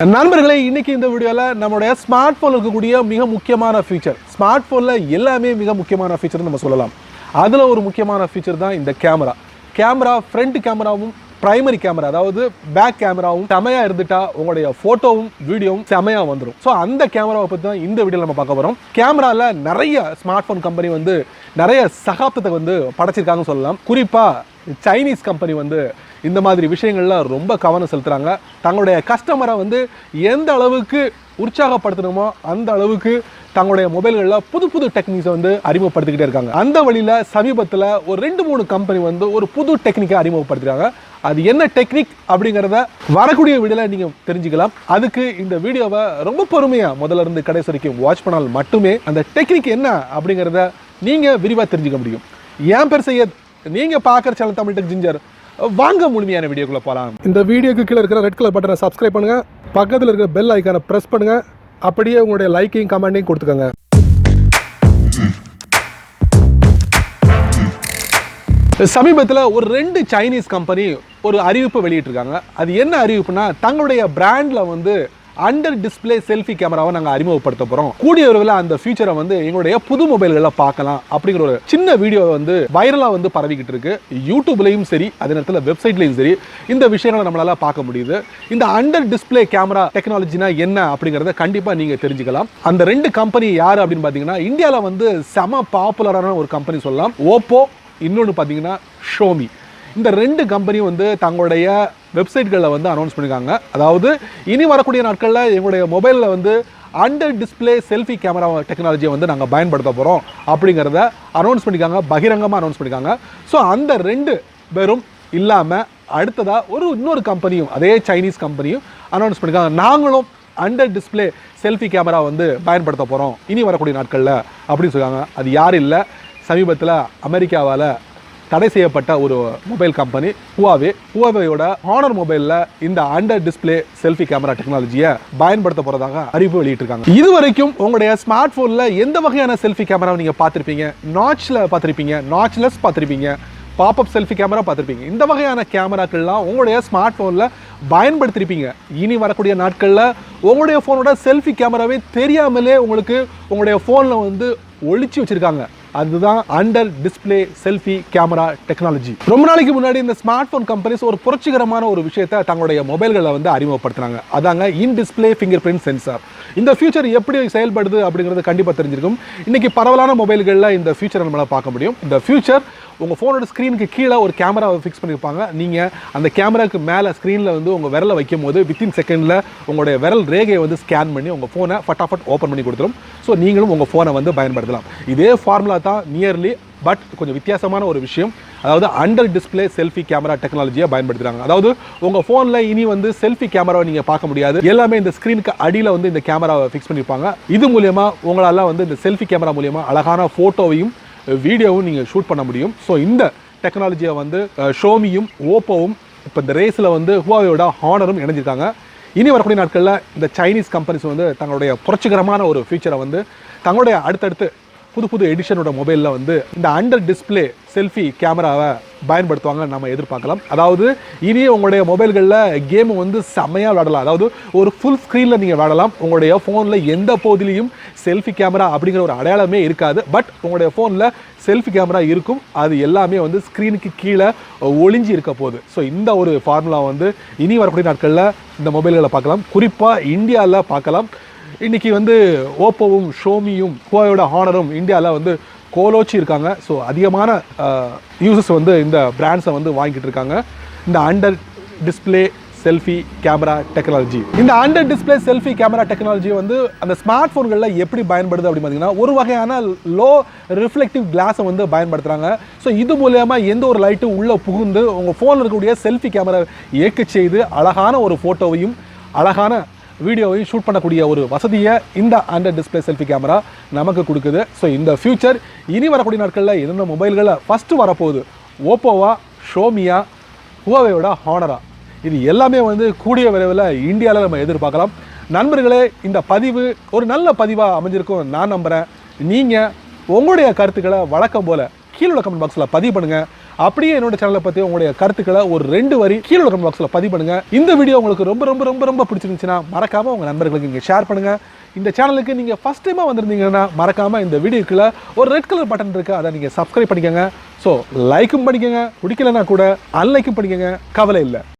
நண்பர்களே, இன்னைக்கு இந்த வீடியோல நம்மளுடைய ஸ்மார்ட் போன்ல இருக்கக்கூடிய மிக முக்கியமான ஃபீச்சர், ஸ்மார்ட் போன்ல எல்லாமே மிக முக்கியமான ஃபீச்சர் நம்ம சொல்லலாம். அதுல ஒரு முக்கியமான ஃபீச்சர் தான் இந்த கேமரா ஃப்ரண்ட் கேமராவும் பிரைமரி கேமரா, அதாவது பேக் கேமராவும் செமையா இருந்துட்டா உங்களுடைய போட்டோவும் வீடியோவும் செமையா வந்துடும். ஸோ அந்த கேமராவை பற்றி தான் இந்த வீடியோவில் நம்ம பார்க்க போகிறோம். கேமராவில் நிறைய ஸ்மார்ட் ஃபோன் கம்பெனி நிறைய சகாப்தத்தை படைச்சிருக்காங்கன்னு சொல்லலாம். குறிப்பாக சைனீஸ் கம்பெனி இந்த மாதிரி விஷயங்கள்ல ரொம்ப கவனம் செலுத்துறாங்க. தங்களுடைய கஸ்டமரை எந்த அளவுக்கு உற்சாகப்படுத்தணுமோ அந்த அளவுக்கு தங்களுடைய மொபைல்களில் புது புது டெக்னிக்ஸை அறிமுகப்படுத்திக்கிட்டே இருக்காங்க. அந்த வழியில் சமீபத்தில் ஒரு 2-3 கம்பெனி ஒரு புது டெக்னிக்கை அறிமுகப்படுத்துறாங்க. அது என்ன டெக்னிக் அப்படிங்கிறத வரக்கூடிய வீடியோவில் நீங்கள் தெரிஞ்சுக்கலாம். அதுக்கு இந்த வீடியோவை ரொம்ப பொறுமையாக முதல்ல இருந்து கடைசி வரைக்கும் வாட்ச் பண்ணால் மட்டுமே அந்த டெக்னிக் என்ன அப்படிங்கிறத நீங்கள் விரிவாக தெரிஞ்சுக்க முடியும். என் பேர் சையத், நீங்கள் பார்க்குற சேனல் தமிழ் டெக் ஜிஞ்சர். வாங்க முழுமையான வீடியோக்குள்ள போகலாம். இந்த வீடியோக்கு கீழே இருக்கிற ரெட் கலர் பட்டனை சப்ஸ்கிரைப் பண்ணுங்க, பக்கத்தில் இருக்கிற பெல் ஐக்கானை பிரஸ் பண்ணுங்க, அப்படியே உங்களுடைய லைக்கையும் கமெண்டையும் கொடுத்துக்கோங்க. சமீபத்தில் ஒரு 2 சைனீஸ் கம்பெனி ஒரு அறிவிப்பு வெளியிட்டிருக்காங்க. அது என்ன அறிவிப்புனா, தங்களுடைய பிராண்டில் அண்டர் டிஸ்பிளே செல்ஃபி கேமராவை நாங்கள் அறிமுகப்படுத்த போகிறோம். கூடிய விரைவில் அந்த ஃபியூச்சரை எங்களுடைய புது மொபைல்களில் பார்க்கலாம் அப்படிங்கிற ஒரு சின்ன வீடியோ வைரலாக பரவிக்கிட்டு இருக்கு. யூடியூப்லையும் சரி, அதே நேரத்தில் வெப்சைட்லையும் சரி இந்த விஷயங்களை நம்மளால பார்க்க முடியுது. இந்த அண்டர் டிஸ்பிளே கேமரா டெக்னாலஜினா என்ன அப்படிங்கிறத கண்டிப்பாக நீங்கள் தெரிஞ்சுக்கலாம். அந்த 2 கம்பெனி யார் அப்படின்னு பார்த்தீங்கன்னா, இந்தியாவில் செம பாப்புலரான ஒரு கம்பெனி சொல்லலாம், ஓப்போ. இன்னொன்று பார்த்தீங்கன்னா ஷோமி. இந்த 2 கம்பெனியும் தங்களுடைய வெப்சைட்களில் அனௌன்ஸ் பண்ணியிருக்காங்க. அதாவது இனி வரக்கூடிய நாட்களில் எங்களுடைய மொபைலில் அண்டர் டிஸ்பிளே செல்ஃபி கேமரா டெக்னாலஜியை நாங்கள் பயன்படுத்த போகிறோம் அப்படிங்கிறத அனௌன்ஸ் பண்ணியிருக்காங்க, பகிரங்கமாக அனௌன்ஸ் பண்ணியிருக்காங்க. ஸோ அந்த 2 பேரும் இல்லாமல் அடுத்ததாக இன்னொரு கம்பெனியும், அதே சைனீஸ் கம்பெனியும் அனௌன்ஸ் பண்ணியிருக்காங்க, நாங்களும் அண்டர் டிஸ்பிளே செல்ஃபி கேமரா பயன்படுத்த போகிறோம் இனி வரக்கூடிய நாட்களில் அப்படின்னு சொல்லுவாங்க. அது யாரும் இல்லை, சமீபத்தில் அமெரிக்காவால் தடை செய்யப்பட்ட ஒரு மொபைல் கம்பெனி ஹுவாவேயோட ஹானர் மொபைலில் இந்த அண்டர் டிஸ்பிளே செல்ஃபி கேமரா டெக்னாலஜியை பயன்படுத்த போகிறதாக அறிவிப்பு வெளியிட்டிருக்காங்க. இது வரைக்கும் உங்களுடைய ஸ்மார்ட் ஃபோனில் எந்த வகையான செல்ஃபி கேமராவை நீங்கள் பார்த்துருப்பீங்க? நாட்சில் பார்த்துருப்பீங்க, நாட்ச்லெஸ் பார்த்துருப்பீங்க, பாப்அப் செல்ஃபி கேமரா பார்த்துருப்பீங்க. இந்த வகையான கேமராக்கள்லாம் உங்களுடைய ஸ்மார்ட் ஃபோனில் பயன்படுத்திருப்பீங்க. இனி வரக்கூடிய நாட்களில் உங்களுடைய ஃபோனோட செல்ஃபி கேமராவே தெரியாமலே உங்களுடைய ஃபோனில் ஒளிச்சு வச்சுருக்காங்க. அதுதான் under display selfie camera technology. ரொம்ப நாளைக்கு முன்னாடி இந்த ஸ்மார்ட் போன் கம்பெனிஸ் ஒரு புரட்சிகரமான ஒரு விஷயத்தை தங்களுடைய மொபைல்களை அறிமுகப்படுத்துறாங்க. அதாங்க in display finger print sensor. இந்த ஃபியூச்சர் எப்படி செயல்படுது அப்படிங்கிறது கண்டிப்பாக தெரிஞ்சிருக்கும். இன்னைக்கு பரவலான மொபைல்களில் இந்த ஃபியூச்சரை நம்மளால் பார்க்க முடியும். இந்த ஃபியூச்சர் உங்கள் ஃபோனோட ஸ்க்ரீனுக்கு கீழே ஒரு கேமராவை ஃபிக்ஸ் பண்ணியிருப்பாங்க. நீங்கள் அந்த கேமராவுக்கு மேலே ஸ்க்ரீனில் உங்கள் விரலை வைக்கும் போது வித்தின் செகண்டில் உங்களுடைய விரல் ரேகையை ஸ்கேன் பண்ணி உங்கள் ஃபோனை ஃபட்டாஃபட் ஓப்பன் பண்ணி கொடுத்துரும். ஸோ நீங்களும் உங்கள் ஃபோனை பயன்படுத்தலாம். இதே ஃபார்முலா தான் நியர்லி, பட் கொஞ்சம் வித்தியாசமான ஒரு விஷயம். அதாவது அண்டர் டிஸ்பிளே செல்ஃபி கேமரா டெக்னாலஜியை பயன்படுத்துகிறாங்க. அதாவது உங்கள் ஃபோனில் இனி செல்ஃபி கேமராவை நீங்கள் பார்க்க முடியாது. எல்லாமே இந்த ஸ்க்ரீனுக்கு அடியில் இந்த கேமராவை ஃபிக்ஸ் பண்ணியிருப்பாங்க. இது மூலயமா உங்களால் இந்த செல்ஃபி கேமரா மூலயமா அழகான ஃபோட்டோவையும் வீடியோவும் நீங்கள் ஷூட் பண்ண முடியும். ஸோ இந்த டெக்னாலஜியை ஷோமியும் ஓப்போவும் இப்போ இந்த ரேஸில் ஹுவாவேயோட ஹானரும் இணைஞ்சிருக்காங்க. இனி வரக்கூடிய நாட்களில் இந்த சைனீஸ் கம்பெனிஸ் தங்களுடைய புரட்சிகரமான ஒரு ஃபீச்சரை தங்களுடைய அடுத்தடுத்து புது எடிஷனோட மொபைலில் இந்த அண்டர் டிஸ்பிளே செல்ஃபி கேமராவை பயன்படுத்துவாங்க நம்ம எதிர்பார்க்கலாம். அதாவது இனி உங்களுடைய மொபைல்களில் கேம் செம்மையாக விளாடலாம். அதாவது ஒரு ஃபுல் ஸ்க்ரீனில் நீங்கள் விளாடலாம். உங்களுடைய ஃபோனில் எந்த பகுதியிலையும் செல்ஃபி கேமரா அப்படிங்கிற ஒரு அடையாளமே இருக்காது. பட் உங்களுடைய ஃபோனில் செல்ஃபி கேமரா இருக்கும். அது எல்லாமே ஸ்க்ரீனுக்கு கீழே ஒளிஞ்சி இருக்க போகுது. ஸோ இந்த ஒரு ஃபார்முலா இனி வரக்கூடிய நாட்களில் இந்த மொபைல்களை பார்க்கலாம், குறிப்பாக இந்தியாவில் பார்க்கலாம். இன்றைக்கி ஓப்போவும் ஷோமியும் ஹுவாவேயோட ஹானரும் இந்தியாவில் கோலோச்சி இருக்காங்க. ஸோ அதிகமான யூசர்ஸ் இந்த பிராண்ட்ஸை வாங்கிட்டு இருக்காங்க. இந்த under display selfie camera technology, இந்த under display selfie camera technology அந்த ஸ்மார்ட் ஃபோன்களில் எப்படி பயன்படுது அப்படின்னு பார்த்தீங்கன்னா, ஒரு வகையான லோ ரிஃப்ளெக்டிவ் கிளாஸை பயன்படுத்துகிறாங்க. ஸோ இது மூலமாக எந்த ஒரு லைட்டும் உள்ளே புகுந்து உங்கள் ஃபோனில் இருக்கக்கூடிய செல்ஃபி கேமரா இயக்க செய்து அழகான ஒரு ஃபோட்டோவையும் அழகான வீடியோவையும் ஷூட் பண்ணக்கூடிய ஒரு வசதியை இந்த அண்டர் டிஸ்பிளே செல்ஃபி கேமரா நமக்கு கொடுக்குது. ஸோ இந்த ஃபியூச்சர் இனி வரக்கூடிய நாட்களில் என்னென்ன மொபைல்களில் ஃபஸ்ட்டு வரப்போகுது, ஓப்போவா, ஷோமியா, ஹுவாவேயோட ஹானரா, இது எல்லாமே கூடிய விரைவில் இந்தியாவில் நம்ம எதிர்பார்க்கலாம். நண்பர்களே, இந்த பதிவு ஒரு நல்ல பதிவாக அமைஞ்சிருக்கும் நான் நம்புகிறேன். நீங்கள் உங்களுடைய கருத்துக்களை வழக்கம் போல் கீழே கமெண்ட் பாக்ஸில் பதிவு பண்ணுங்கள். அப்படியே என்னோட சேனலை பற்றி உங்களுடைய கருத்துக்களை ஒரு 2 வரி கீழே கமெண்ட் பாக்ஸில் பதிவு பண்ணுங்க. இந்த வீடியோ உங்களுக்கு ரொம்ப ரொம்ப ரொம்ப ரொம்ப பிடிச்சிருந்துச்சுன்னா மறக்காம உங்க நண்பர்களுக்கு இங்கே ஷேர் பண்ணுங்க. இந்த சேனலுக்கு நீங்க ஃபர்ஸ்ட் டைமா வந்திருந்தீங்கன்னா மறக்காம இந்த வீடியோக்குள்ள ஒரு ரெட் கலர் பட்டன் இருக்கு, அதை நீங்க சப்ஸ்கிரைப் பண்ணிக்கோங்க. ஸோ லைக்கும் பண்ணிக்கோங்க, பிடிக்கலன்னா கூட அன்லைக்கும் பண்ணிக்கோங்க, கவலை இல்லை.